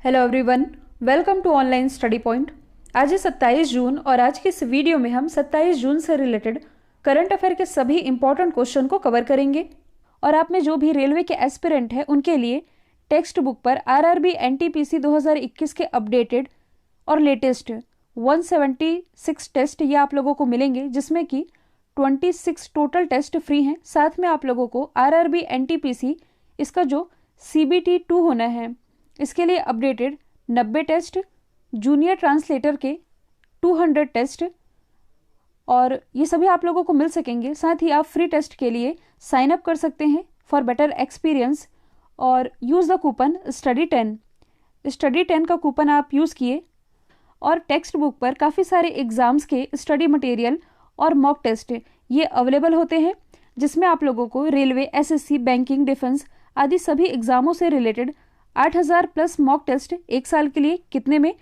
Hello everyone, welcome to online study point. आज है 27 जून और आज की इस वीडियो में हम 27 जून से रिलेटेड करंट अफेयर के सभी इंपॉर्टेंट क्वेश्चन को कवर करेंगे। और आप में जो भी रेलवे के एस्पिरेंट हैं उनके लिए टेक्स्ट बुक पर आरआरबी एनटीपीसी 2021 के अपडेटेड और लेटेस्ट 176 टेस्ट ये आप लोगों को मिलेंगे, जिसमें कि 26 टोटल टेस्ट फ्री हैं। साथ में आप लोगों को आरआरबी एनटीपीसी इसका जो CBT 2 होना है इसके लिए अपडेटेड 90 टेस्ट, जूनियर ट्रांसलेटर के 200 टेस्ट और ये सभी आप लोगों को मिल सकेंगे। साथ ही आप फ्री टेस्ट के लिए साइन अप कर सकते हैं फॉर बेटर एक्सपीरियंस और यूज़ द कूपन स्टडी 10 का कूपन आप यूज़ किए और टेक्स्ट बुक पर काफ़ी सारे एग्ज़ाम्स के स्टडी मटेरियल और मॉक टेस्ट ये अवेलेबल होते हैं, जिसमें आप लोगों को रेलवे, SSC, बैंकिंग, डिफेंस आदि सभी एग्ज़ामों से रिलेटेड 8000 प्लस मॉक टेस्ट एक साल के लिए कितने में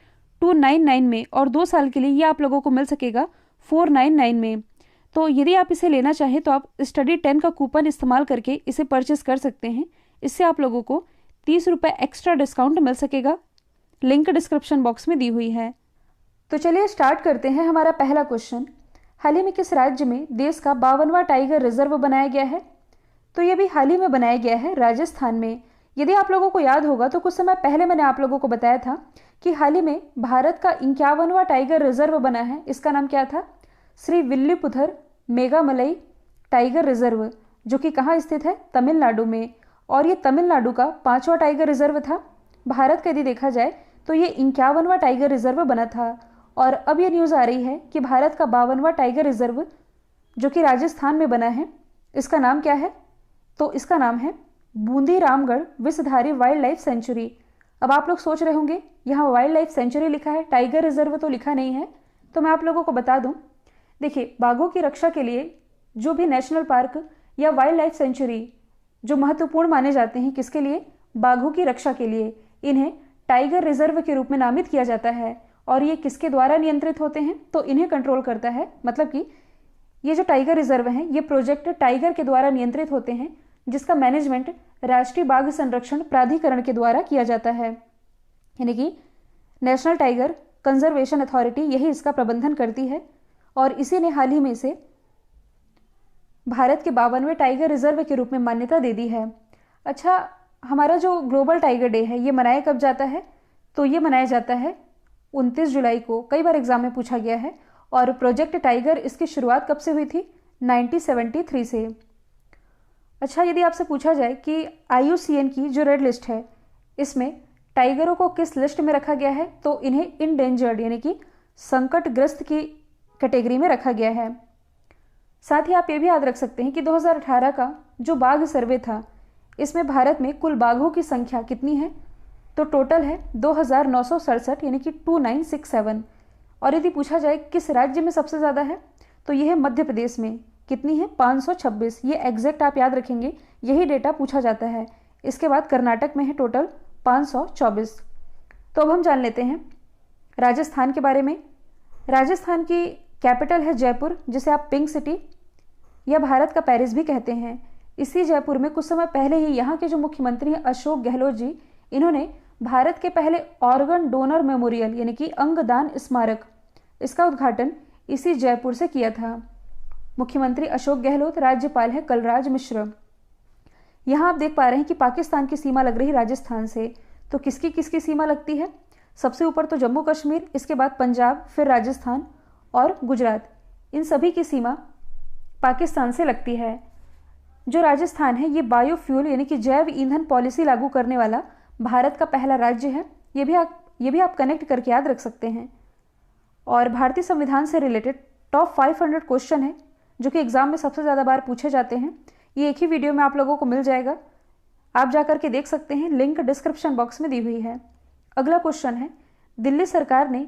299 में और 2 साल के लिए ये आप लोगों को मिल सकेगा 499 में। तो यदि आप इसे लेना चाहें तो आप स्टडी 10 का कूपन इस्तेमाल करके इसे परचेस कर सकते हैं। इससे आप लोगों को 30 रुपये एक्स्ट्रा डिस्काउंट मिल सकेगा। लिंक डिस्क्रिप्शन बॉक्स में दी हुई है। तो चलिए स्टार्ट करते हैं। हमारा पहला क्वेश्चन, हाल ही में किस राज्य में देश का 52वां टाइगर रिजर्व बनाया गया है? तो ये भी हाल ही में बनाया गया है राजस्थान में। यदि आप लोगों को याद होगा तो कुछ समय पहले मैंने आप लोगों को बताया था कि हाल ही में भारत का 51वां टाइगर रिजर्व बना है। इसका नाम क्या था? श्री विल्लीपुथर मेघामलई टाइगर रिजर्व, जो कि कहाँ स्थित है? तमिलनाडु में। और ये तमिलनाडु का 5वां टाइगर रिजर्व था। भारत का यदि देखा जाए तो ये 51वां टाइगर रिजर्व बना था। और अब ये न्यूज़ आ रही है कि भारत का 52वां टाइगर रिजर्व जो कि राजस्थान में बना है, इसका नाम क्या है? तो इसका नाम है Bundi Ramgarh Vishdhari wild life sanctuary. अब आप लोग सोच रहे होंगे यहाँ वाइल्ड लाइफ सेंचुरी लिखा है, टाइगर रिजर्व तो लिखा नहीं है। तो मैं आप लोगों को बता दूं, देखिए बाघों की रक्षा के लिए जो भी नेशनल पार्क या वाइल्ड लाइफ सेंचुरी जो महत्वपूर्ण माने जाते हैं, किसके लिए? बाघों की रक्षा के लिए इन्हें टाइगर रिजर्व के रूप में नामित किया जाता है। और ये किसके द्वारा नियंत्रित होते हैं? तो इन्हें कंट्रोल करता है, मतलब कि ये जो टाइगर रिजर्व हैं ये प्रोजेक्ट टाइगर के द्वारा नियंत्रित होते हैं, जिसका मैनेजमेंट राष्ट्रीय बाघ संरक्षण प्राधिकरण के द्वारा किया जाता है, यानी कि नेशनल टाइगर कंजर्वेशन अथॉरिटी यही इसका प्रबंधन करती है। और इसी ने हाल ही में इसे भारत के 52वें टाइगर रिजर्व के रूप में मान्यता दे दी है। अच्छा, हमारा जो ग्लोबल टाइगर डे है ये मनाया कब जाता है? तो ये मनाया जाता है 29 जुलाई को। कई बार एग्जाम में पूछा गया है। और प्रोजेक्ट टाइगर इसकी शुरुआत कब से हुई थी? 1973 से। अच्छा, यदि आपसे पूछा जाए कि IUCN की जो रेड लिस्ट है इसमें टाइगरों को किस लिस्ट में रखा गया है, तो इन्हें इंडेंजर्ड यानी कि संकटग्रस्त की कैटेगरी में रखा गया है। साथ ही आप ये भी याद रख सकते हैं कि 2018 का जो बाघ सर्वे था इसमें भारत में कुल बाघों की संख्या कितनी है? तो टोटल है 2967 यानी कि 2967। और यदि पूछा जाए किस राज्य में सबसे ज़्यादा है, तो यह है मध्य प्रदेश में। कितनी है? 526। ये एग्जैक्ट आप याद रखेंगे, यही डेटा पूछा जाता है। इसके बाद कर्नाटक में है टोटल 524। तो अब हम जान लेते हैं राजस्थान के बारे में। राजस्थान की कैपिटल है जयपुर, जिसे आप पिंक सिटी या भारत का पेरिस भी कहते हैं। इसी जयपुर में कुछ समय पहले ही यहाँ के जो मुख्यमंत्री हैं अशोक गहलोत जी, इन्होंने भारत के पहले ऑर्गन डोनर मेमोरियल यानी कि अंगदान स्मारक, इसका उद्घाटन इसी जयपुर से किया था। मुख्यमंत्री अशोक गहलोत, राज्यपाल है कलराज मिश्र। यहाँ आप देख पा रहे हैं कि पाकिस्तान की सीमा लग रही राजस्थान से। तो किसकी किसकी सीमा लगती है? सबसे ऊपर तो जम्मू कश्मीर, इसके बाद पंजाब, फिर राजस्थान और गुजरात। इन सभी की सीमा पाकिस्तान से लगती है। जो राजस्थान है ये बायोफ्यूल यानी कि जैव ईंधन पॉलिसी लागू करने वाला भारत का पहला राज्य है। ये भी आप कनेक्ट करके याद रख सकते हैं। और भारतीय संविधान से रिलेटेड टॉप 500 क्वेश्चन है जो कि एग्जाम में सबसे ज़्यादा बार पूछे जाते हैं। ये एक ही वीडियो में आप लोगों को मिल जाएगा, आप जाकर के देख सकते हैं, लिंक डिस्क्रिप्शन बॉक्स में दी हुई है। अगला क्वेश्चन है, दिल्ली सरकार ने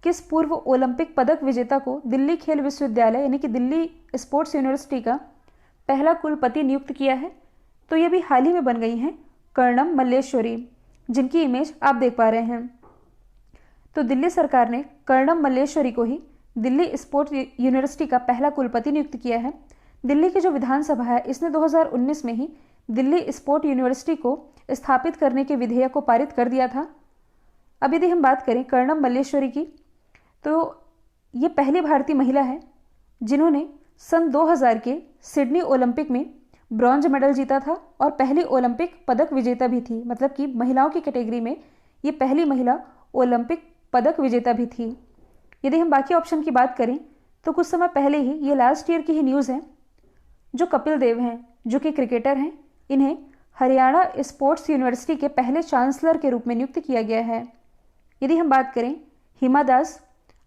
किस पूर्व ओलंपिक पदक विजेता को दिल्ली खेल विश्वविद्यालय यानी कि दिल्ली स्पोर्ट्स यूनिवर्सिटी का पहला कुलपति नियुक्त किया है? तो ये भी हाल ही में बन गई हैं कर्णम मल्लेश्वरी, जिनकी इमेज आप देख पा रहे हैं। तो दिल्ली सरकार ने कर्णम मल्लेश्वरी को ही दिल्ली स्पोर्ट्स यूनिवर्सिटी का पहला कुलपति नियुक्त किया है। दिल्ली की जो विधानसभा है इसने 2019 में ही दिल्ली स्पोर्ट यूनिवर्सिटी को स्थापित करने के विधेयक को पारित कर दिया था। अब यदि हम बात करें कर्णम मल्लेश्वरी की, तो ये पहली भारतीय महिला है जिन्होंने सन 2000 के सिडनी ओलंपिक में ब्रॉन्ज मेडल जीता था और पहली ओलंपिक पदक विजेता भी थी। मतलब कि महिलाओं की कैटेगरी में ये पहली महिला ओलंपिक पदक विजेता भी थी। यदि हम बाकी ऑप्शन की बात करें तो कुछ समय पहले ही, ये लास्ट ईयर की ही न्यूज़ है, जो कपिल देव हैं जो कि क्रिकेटर हैं, इन्हें हरियाणा स्पोर्ट्स यूनिवर्सिटी के पहले चांसलर के रूप में नियुक्त किया गया है। यदि हम बात करें, हिमा दास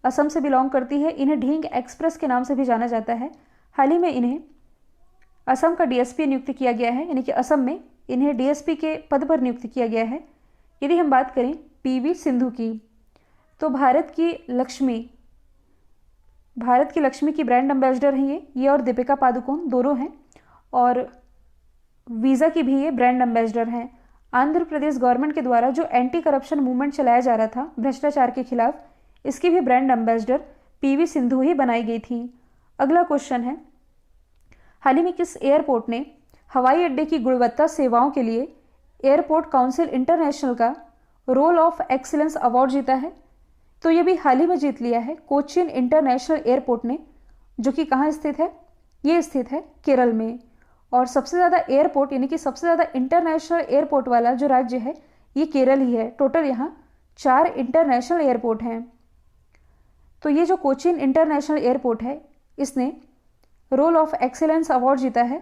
असम से बिलोंग करती है, इन्हें ढींग एक्सप्रेस के नाम से भी जाना जाता है। हाल ही में इन्हें असम का डीएसपी नियुक्त किया गया है, यानी कि असम में इन्हें डीएसपी के पद पर नियुक्त किया गया है। यदि हम बात करें पीवी सिंधु की, तो भारत की लक्ष्मी की ब्रांड एम्बेसडर हैं ये और दीपिका पादुकोण दोनों हैं, और वीज़ा की भी ये ब्रांड एम्बेसडर हैं। आंध्र प्रदेश गवर्नमेंट के द्वारा जो एंटी करप्शन मूवमेंट चलाया जा रहा था भ्रष्टाचार के खिलाफ, इसकी भी ब्रांड एम्बेसडर पीवी सिंधु ही बनाई गई थी। अगला क्वेश्चन है, हाल ही में किस एयरपोर्ट ने हवाई अड्डे की गुणवत्ता सेवाओं के लिए एयरपोर्ट काउंसिल इंटरनेशनल का रोल ऑफ एक्सीलेंस अवार्ड जीता है? तो ये भी हाल ही में जीत लिया है कोचीन इंटरनेशनल एयरपोर्ट ने, जो कि कहाँ स्थित है? ये स्थित है केरल में। और सबसे ज़्यादा एयरपोर्ट, यानी कि सबसे ज़्यादा इंटरनेशनल एयरपोर्ट वाला जो राज्य है ये केरल ही है। टोटल यहाँ 4 इंटरनेशनल एयरपोर्ट हैं। तो ये जो कोचीन इंटरनेशनल एयरपोर्ट है, इसने रोल ऑफ एक्सीलेंस अवार्ड जीता है।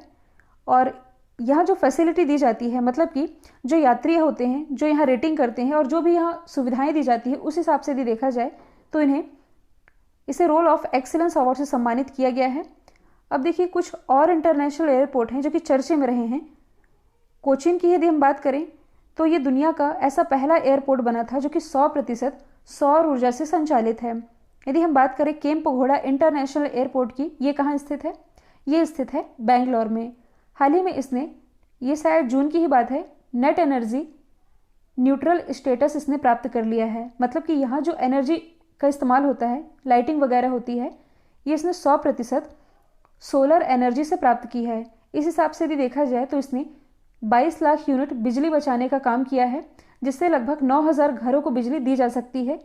और यहाँ जो फैसिलिटी दी जाती है, मतलब कि जो यात्री होते हैं जो यहाँ रेटिंग करते हैं और जो भी यहाँ सुविधाएं दी जाती है, उस हिसाब से यदि देखा जाए तो इसे रोल ऑफ एक्सीलेंस अवार्ड से सम्मानित किया गया है। अब देखिए, कुछ और इंटरनेशनल एयरपोर्ट हैं जो कि चर्चे में रहे हैं। कोचीन की यदि हम बात करें तो ये दुनिया का ऐसा पहला एयरपोर्ट बना था जो कि 100% सौर ऊर्जा से संचालित है। यदि हम बात करें केम्पगोड़ा इंटरनेशनल एयरपोर्ट की, ये कहाँ स्थित है? ये स्थित है बेंगलोर में। हाल ही में इसने, ये शायद जून की ही बात है, नेट एनर्जी न्यूट्रल स्टेटस इसने प्राप्त कर लिया है। मतलब कि यहाँ जो एनर्जी का इस्तेमाल होता है, लाइटिंग वगैरह होती है, ये इसने 100% सोलर एनर्जी से प्राप्त की है। इस हिसाब से यदि देखा जाए तो इसने 22 लाख यूनिट बिजली बचाने का काम किया है, जिससे लगभग 9000 घरों को बिजली दी जा सकती है।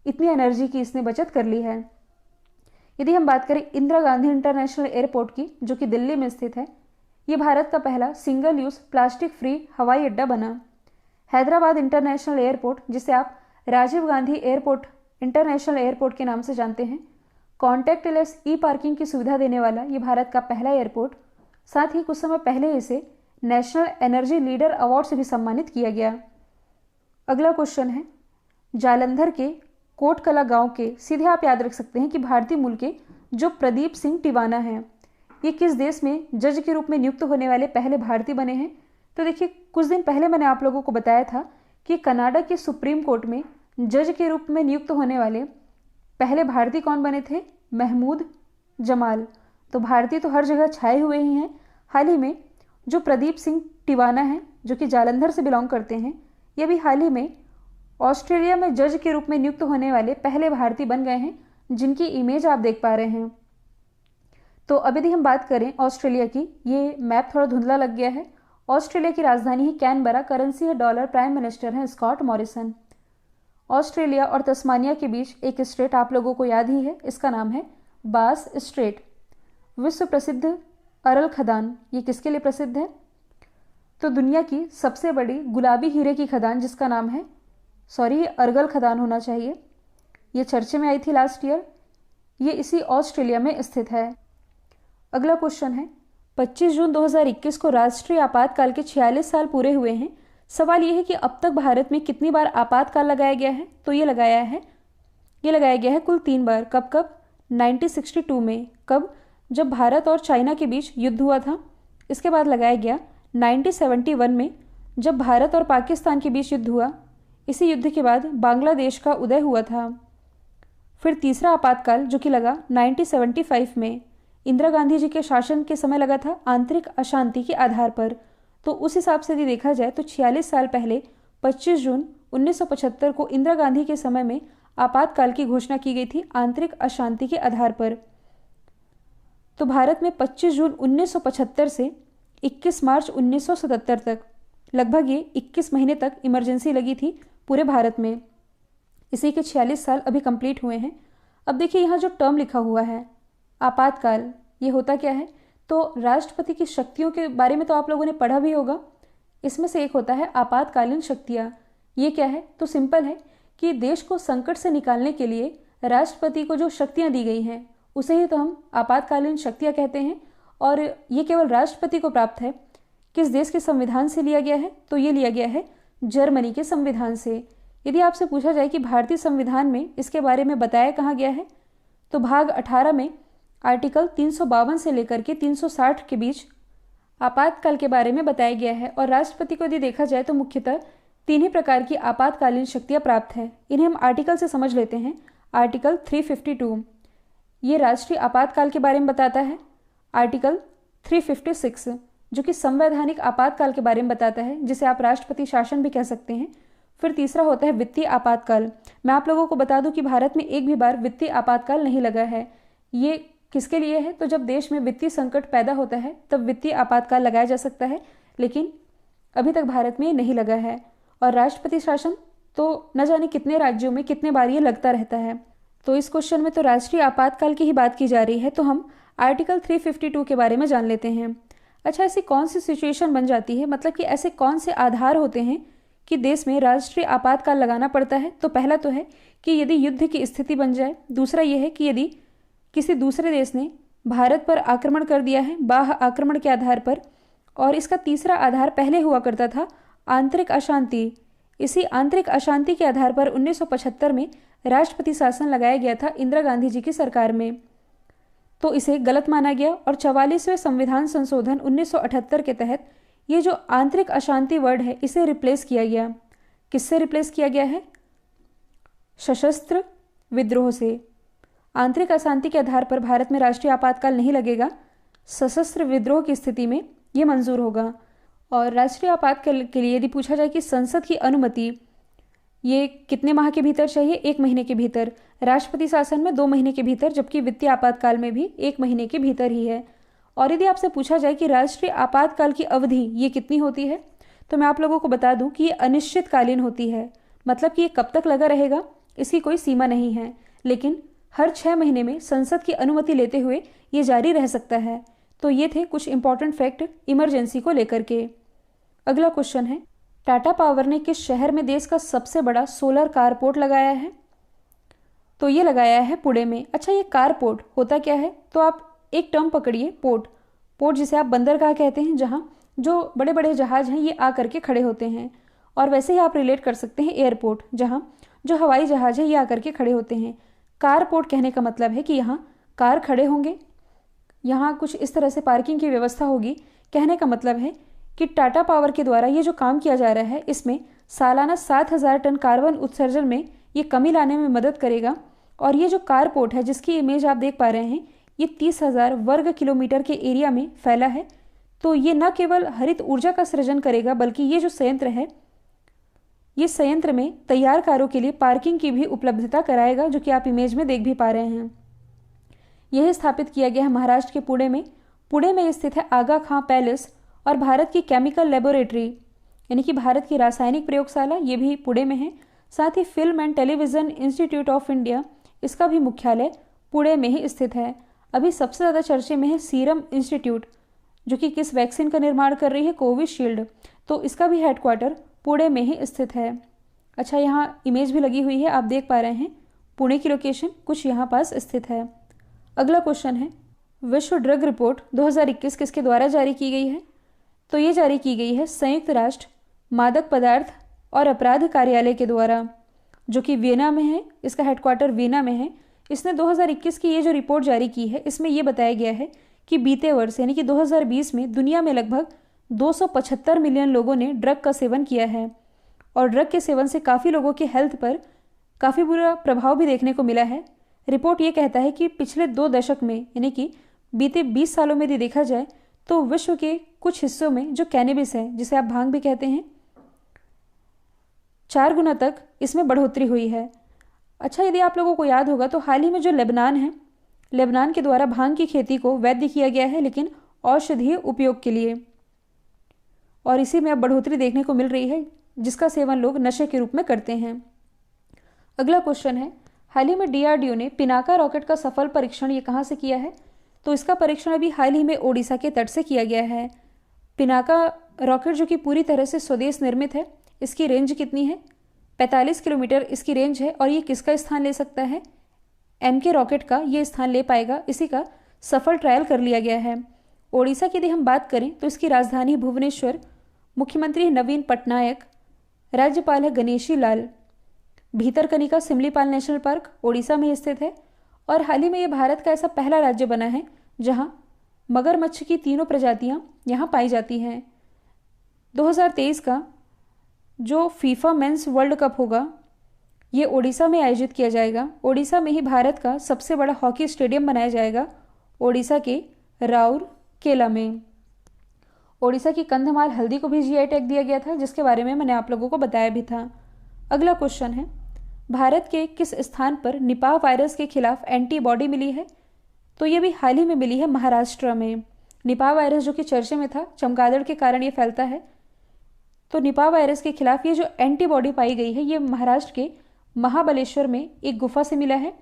इतनी एनर्जी की इसने बचत कर ली है। यदि हम बात करें इंदिरा गांधी इंटरनेशनल एयरपोर्ट की, जो कि दिल्ली में स्थित है, ये भारत का पहला सिंगल यूज प्लास्टिक फ्री हवाई अड्डा बना। हैदराबाद इंटरनेशनल एयरपोर्ट, जिसे आप Rajiv Gandhi airport international airport के नाम से जानते हैं, कॉन्टैक्टलेस ई पार्किंग की सुविधा देने वाला ये भारत का पहला एयरपोर्ट। साथ ही कुछ समय पहले इसे नेशनल एनर्जी लीडर अवार्ड से भी सम्मानित किया गया। अगला क्वेश्चन है, जालंधर के कोटकला गांव के, सीधे आप याद रख सकते हैं कि भारतीय मूल के जो प्रदीप सिंह टिवाना हैं, ये किस देश में जज के रूप में नियुक्त होने वाले पहले भारतीय बने हैं? तो देखिए, कुछ दिन पहले मैंने आप लोगों को बताया था कि कनाडा के सुप्रीम कोर्ट में जज के रूप में नियुक्त होने वाले पहले भारतीय कौन बने थे? महमूद जमाल। तो भारतीय तो हर जगह छाए हुए ही हैं। हाल ही में जो प्रदीप सिंह टिवाना हैं, जो कि जालंधर से बिलोंग करते हैं, ये भी हाल ही में ऑस्ट्रेलिया में जज के रूप में नियुक्त होने वाले पहले भारतीय बन गए हैं, जिनकी इमेज आप देख पा रहे हैं। तो अब यदि हम बात करें ऑस्ट्रेलिया की, ये मैप थोड़ा धुंधला लग गया है। ऑस्ट्रेलिया की राजधानी है कैनबरा, करेंसी है डॉलर, प्राइम मिनिस्टर हैं स्कॉट मॉरिसन। ऑस्ट्रेलिया और तस्मानिया के बीच एक स्ट्रेट आप लोगों को याद ही है, इसका नाम है बास स्ट्रेट। विश्व प्रसिद्ध अरल खदान, ये किसके लिए प्रसिद्ध है? तो दुनिया की सबसे बड़ी गुलाबी हीरे की खदान, जिसका नाम है, ये अरगल खदान होना चाहिए, ये चर्चे में आई थी लास्ट ईयर, ये इसी ऑस्ट्रेलिया में स्थित है। अगला क्वेश्चन है, 25 जून 2021 को राष्ट्रीय आपातकाल के 46 साल पूरे हुए हैं। सवाल ये है कि अब तक भारत में कितनी बार आपातकाल लगाया गया है? तो ये लगाया गया है कुल 3 बार। कब कब? 1962 में। कब? जब भारत और चाइना के बीच युद्ध हुआ था। इसके बाद लगाया गया 1971 में, जब भारत और पाकिस्तान के बीच युद्ध हुआ। इसी युद्ध के बाद बांग्लादेश का उदय हुआ था। फिर तीसरा आपातकाल जो कि लगा 1975 में, इंदिरा गांधी जी के शासन के समय लगा था, आंतरिक अशांति के आधार पर। तो उस हिसाब से यदि देखा जाए तो 46 साल पहले 25 जून 1975 को इंदिरा गांधी के समय में आपातकाल की घोषणा की गई थी, आंतरिक अशांति के आधार पर। तो भारत में 25 जून 1975 से 21 मार्च 1977 तक, लगभग ये 21 महीने तक इमरजेंसी लगी थी पूरे भारत में। इसी के 46 साल अभी कंप्लीट हुए हैं। अब देखिए यहाँ जो टर्म लिखा हुआ है आपातकाल, ये होता क्या है? तो राष्ट्रपति की शक्तियों के बारे में तो आप लोगों ने पढ़ा भी होगा। इसमें से एक होता है आपातकालीन शक्तियाँ। ये क्या है? तो सिंपल है कि देश को संकट से निकालने के लिए राष्ट्रपति को जो शक्तियाँ दी गई हैं उसे ही तो हम आपातकालीन शक्तियाँ कहते हैं। और ये केवल राष्ट्रपति को प्राप्त है। किस देश के संविधान से लिया गया है? तो ये लिया गया है जर्मनी के संविधान से। यदि आपसे पूछा जाए कि भारतीय संविधान में इसके बारे में बताया कहाँ गया है, तो भाग 18 में आर्टिकल 352 से लेकर के 360 के बीच आपातकाल के बारे में बताया गया है। और राष्ट्रपति को यदि देखा जाए तो मुख्यतः 3 ही प्रकार की आपातकालीन शक्तियाँ प्राप्त है। इन्हें हम आर्टिकल से समझ लेते हैं। आर्टिकल 352 ये राष्ट्रीय आपातकाल के बारे में बताता है। आर्टिकल 356 जो कि संवैधानिक आपातकाल के बारे में बताता है, जिसे आप राष्ट्रपति शासन भी कह सकते हैं। फिर तीसरा होता है वित्तीय आपातकाल। मैं आप लोगों को बता दूं कि भारत में एक भी बार वित्तीय आपातकाल नहीं लगा है। ये किसके लिए है? तो जब देश में वित्तीय संकट पैदा होता है तब वित्तीय आपातकाल लगाया जा सकता है, लेकिन अभी तक भारत में नहीं लगा है। और राष्ट्रपति शासन तो न जाने कितने राज्यों में कितने बार ये लगता रहता है। तो इस क्वेश्चन में तो राष्ट्रीय आपातकाल की ही बात की जा रही है, तो हम आर्टिकल 352 के बारे में जान लेते हैं। अच्छा, ऐसी कौन सी सिचुएशन बन जाती है, मतलब कि ऐसे कौन से आधार होते हैं कि देश में राष्ट्रीय आपातकाल लगाना पड़ता है? तो पहला तो है कि यदि युद्ध की स्थिति बन जाए। दूसरा यह है कि यदि किसी दूसरे देश ने भारत पर आक्रमण कर दिया है बाह्य आक्रमण के आधार पर। और इसका तीसरा आधार पहले हुआ करता था आंतरिक अशांति। इसी आंतरिक अशांति के आधार पर 1975 में राष्ट्रपति शासन लगाया गया था इंदिरा गांधी जी की सरकार में, तो इसे गलत माना गया। और 44वें संविधान संशोधन 1978 के तहत ये जो आंतरिक अशांति वर्ड है इसे रिप्लेस किया गया। किससे रिप्लेस किया गया है? सशस्त्र विद्रोह से। आंतरिक अशांति के आधार पर भारत में राष्ट्रीय आपातकाल नहीं लगेगा, सशस्त्र विद्रोह की स्थिति में ये मंजूर होगा। और राष्ट्रीय आपातकाल के लिए यदि पूछा जाए कि संसद की अनुमति ये कितने माह के भीतर चाहिए? 1 महीने के भीतर। राष्ट्रपति शासन में 2 महीने के भीतर, जबकि वित्तीय आपातकाल में भी 1 महीने के भीतर ही है। और यदि आपसे पूछा जाए कि राष्ट्रीय आपातकाल की अवधि ये कितनी होती है, तो मैं आप लोगों को बता दूं कि ये अनिश्चितकालीन होती है। मतलब कि ये कब तक लगा रहेगा इसकी कोई सीमा नहीं है, लेकिन हर 6 महीने में संसद की अनुमति लेते हुए ये जारी रह सकता है। तो ये थे कुछ इंपॉर्टेंट फैक्ट इमरजेंसी को लेकर के। अगला क्वेश्चन है, टाटा पावर ने किस शहर में देश का सबसे बड़ा सोलर कारपोर्ट लगाया है? तो ये लगाया है पुणे में। अच्छा, ये कारपोर्ट होता क्या है? तो आप एक टर्म पकड़िए, पोर्ट। पोर्ट जिसे आप बंदरगाह कहते हैं, जहाँ जो बड़े बड़े जहाज हैं ये आ करके खड़े होते हैं। और वैसे ही आप रिलेट कर सकते हैं एयरपोर्ट, जहाँ जो हवाई जहाज है ये आकर के खड़े होते हैं। कारपोर्ट कहने का मतलब है कि यहाँ कार खड़े होंगे, यहाँ कुछ इस तरह से पार्किंग की व्यवस्था होगी। कहने का मतलब है कि टाटा पावर के द्वारा ये जो काम किया जा रहा है इसमें सालाना 7,000 टन कार्बन उत्सर्जन में ये कमी लाने में मदद करेगा। और ये जो कारपोर्ट है जिसकी इमेज आप देख पा रहे हैं, ये 30,000 वर्ग किलोमीटर के एरिया में फैला है। तो ये न केवल हरित ऊर्जा का सृजन करेगा, बल्कि ये जो संयंत्र है ये संयंत्र में तैयार कारों के लिए पार्किंग की भी उपलब्धता कराएगा, जो कि आप इमेज में देख भी पा रहे हैं। यह स्थापित किया गया है महाराष्ट्र के पुणे में। पुणे में स्थित है आगा खां पैलेस। और भारत की केमिकल लेबोरेटरी यानी कि भारत की रासायनिक प्रयोगशाला ये भी पुणे में है। साथ ही Film and Television Institute of India, इसका भी मुख्यालय पुणे में ही स्थित है। अभी सबसे ज़्यादा चर्चे में है सीरम इंस्टीट्यूट, जो कि किस वैक्सीन का निर्माण कर रही है? कोविशील्ड। तो इसका भी हेडक्वार्टर पुणे में ही स्थित है। अच्छा, यहाँ इमेज भी लगी हुई है, आप देख पा रहे हैं पुणे की लोकेशन कुछ यहाँ पास स्थित है। अगला क्वेश्चन है, विश्व ड्रग रिपोर्ट 2021 किसके द्वारा जारी की गई है? तो ये जारी की गई है संयुक्त राष्ट्र मादक पदार्थ और अपराध कार्यालय के द्वारा, जो कि वियना में है। इसका हेडक्वार्टर वियना में है। इसने 2021 की ये जो रिपोर्ट जारी की है इसमें यह बताया गया है कि बीते वर्ष यानी कि 2020 में दुनिया में लगभग 275 मिलियन लोगों ने ड्रग का सेवन किया है। और ड्रग के सेवन से काफ़ी लोगों के हेल्थ पर काफ़ी बुरा प्रभाव भी देखने को मिला है। रिपोर्ट ये कहता है कि पिछले 2 दशक में यानी कि बीते 20 सालों में यदि देखा जाए तो विश्व के कुछ हिस्सों में जो कैनबिस है, जिसे आप भांग भी कहते हैं, 4 गुना तक इसमें बढ़ोतरी हुई है। अच्छा, यदि आप लोगों को याद होगा तो हाल ही में जो लेबनान है, लेबनान के द्वारा भांग की खेती को वैध किया गया है, लेकिन औषधीय उपयोग के लिए। और इसी में अब बढ़ोतरी देखने को मिल रही है, जिसका सेवन लोग नशे के रूप में करते हैं। अगला क्वेश्चन है, हाल ही में डीआरडीओ ने पिनाका रॉकेट का सफल परीक्षण ये कहाँ से किया है? तो इसका परीक्षण अभी हाल ही में ओडिशा के तट से किया गया है। पिनाका रॉकेट जो कि पूरी तरह से स्वदेश निर्मित है, इसकी रेंज कितनी है? 45 किलोमीटर इसकी रेंज है और ये किसका स्थान ले सकता है? एमके रॉकेट का ये स्थान ले पाएगा। इसी का सफल ट्रायल कर लिया गया है। ओडिशा की यदि हम बात करें तो इसकी राजधानी भुवनेश्वर, मुख्यमंत्री नवीन पटनायक, राज्यपाल है गणेशी लाल। भीतरकनिका सिमलीपाल नेशनल पार्क ओडिशा में स्थित है और हाल ही में ये भारत का ऐसा पहला राज्य बना है जहां मगरमच्छ की तीनों प्रजातियां यहां पाई जाती हैं। 2023 का जो फीफा मेंस वर्ल्ड कप होगा ये ओडिशा में आयोजित किया जाएगा। ओडिशा में ही भारत का सबसे बड़ा हॉकी स्टेडियम बनाया जाएगा, ओडिशा के राउरकेला में। ओडिशा की कंधमाल हल्दी को भी जीआई टैग दिया गया था, जिसके बारे में मैंने आप लोगों को बताया भी था। अगला क्वेश्चन है, भारत के किस स्थान पर निपाह वायरस के खिलाफ एंटीबॉडी मिली है? तो ये भी हाल ही में मिली है महाराष्ट्र में। निपाह वायरस जो कि चर्चे में था, चमगादड़ के कारण ये फैलता है, तो निपाह वायरस के खिलाफ ये जो एंटीबॉडी पाई गई है ये महाराष्ट्र के महाबलेश्वर में एक गुफा से मिला है।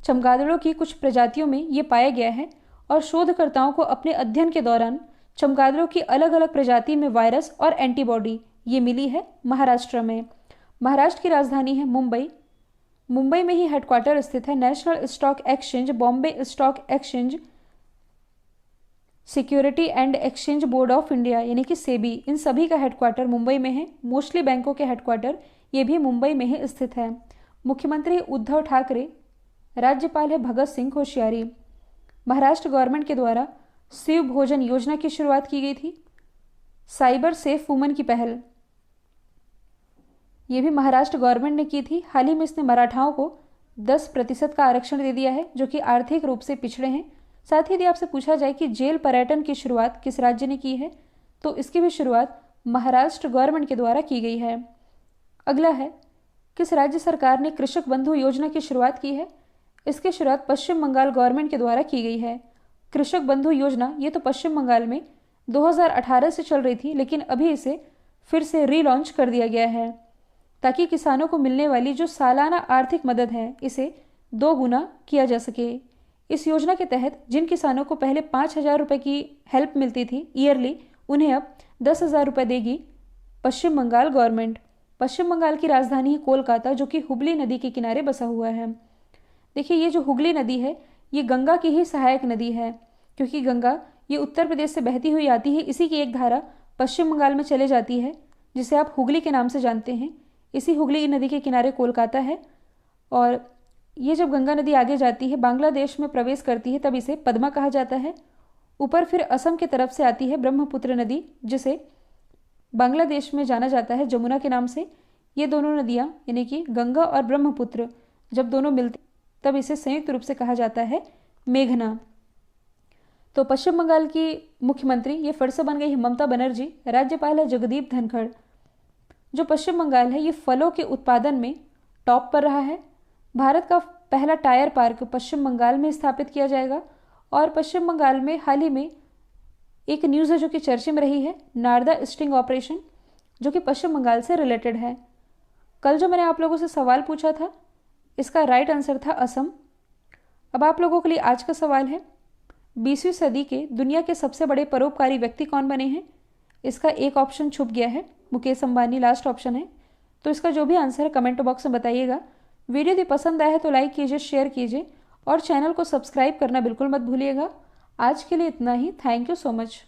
चमगादड़ों की कुछ प्रजातियों में ये पाया गया है और शोधकर्ताओं को अपने अध्ययन के दौरान चमगादड़ों की अलग अलग प्रजाति में वायरस और एंटीबॉडी ये मिली है महाराष्ट्र में। महाराष्ट्र की राजधानी है मुंबई। मुंबई में ही हेडक्वार्टर स्थित है national stock exchange, Bombay stock exchange, security and exchange board of India यानी कि सेबी, इन सभी का हेडक्वार्टर मुंबई में है। मोस्टली बैंकों के हेडक्वार्टर ये भी मुंबई में ही स्थित है। मुख्यमंत्री उद्धव ठाकरे, राज्यपाल है भगत सिंह कोश्यारी। महाराष्ट्र गवर्नमेंट के द्वारा शिव भोजन योजना की शुरुआत की गई थी। साइबर सेफ वुमेन की पहल ये भी महाराष्ट्र गवर्नमेंट ने की थी। हाल ही में इसने मराठाओं को 10% का आरक्षण दे दिया है जो कि आर्थिक रूप से पिछड़े हैं। साथ ही यदि आपसे पूछा जाए कि जेल पर्यटन की शुरुआत किस राज्य ने की है, तो इसकी भी शुरुआत महाराष्ट्र गवर्नमेंट के द्वारा की गई है। अगला है, किस राज्य सरकार ने कृषक बंधु योजना की शुरुआत की है? इसकी शुरुआत पश्चिम बंगाल गवर्नमेंट के द्वारा की गई है। कृषक बंधु योजना ये तो पश्चिम बंगाल में 2018 से चल रही थी, लेकिन अभी इसे फिर से रीलॉन्च कर दिया गया है ताकि किसानों को मिलने वाली जो सालाना आर्थिक मदद है इसे 2 गुना किया जा सके। इस योजना के तहत जिन किसानों को पहले 5,000 रुपये की हेल्प मिलती थी ईयरली, उन्हें अब 10,000 रुपये देगी पश्चिम बंगाल गवर्नमेंट। पश्चिम बंगाल की राजधानी है कोलकाता जो कि हुगली नदी के किनारे बसा हुआ है। देखिए, ये जो हुगली नदी है ये गंगा की ही सहायक नदी है, क्योंकि गंगा ये उत्तर प्रदेश से बहती हुई आती है। इसी की एक धारा पश्चिम बंगाल में चले जाती है जिसे आप हुगली के नाम से जानते हैं। इसी हुगली नदी के किनारे कोलकाता है और ये जब गंगा नदी आगे जाती है, बांग्लादेश में प्रवेश करती है, तब इसे पद्मा कहा जाता है। ऊपर फिर असम की तरफ से आती है ब्रह्मपुत्र नदी, जिसे बांग्लादेश में जाना जाता है जमुना के नाम से। ये दोनों नदियाँ यानी कि गंगा और ब्रह्मपुत्र जब दोनों मिलती तब इसे संयुक्त रूप से कहा जाता है मेघना। तो पश्चिम बंगाल की मुख्यमंत्री ये फिर से बन गई है ममता बनर्जी। राज्यपाल है जगदीप धनखड़। जो पश्चिम बंगाल है ये फलों के उत्पादन में टॉप पर रहा है। भारत का पहला टायर पार्क पश्चिम बंगाल में स्थापित किया जाएगा। और पश्चिम बंगाल में हाल ही में एक न्यूज़ है जो कि चर्चे में रही है, नारदा स्टिंग ऑपरेशन, जो कि पश्चिम बंगाल से रिलेटेड है। कल जो मैंने आप लोगों से सवाल पूछा था इसका राइट आंसर था असम। अब आप लोगों के लिए आज का सवाल है, 20वीं सदी के दुनिया के सबसे बड़े परोपकारी व्यक्ति कौन बने हैं? इसका एक ऑप्शन छुप गया है, मुकेश अंबानी लास्ट ऑप्शन है। तो इसका जो भी आंसर है कमेंट बॉक्स में बताइएगा। वीडियो यदि पसंद आया है तो लाइक कीजिए, शेयर कीजिए और चैनल को सब्सक्राइब करना बिल्कुल मत भूलिएगा। आज के लिए इतना ही। Thank you so much.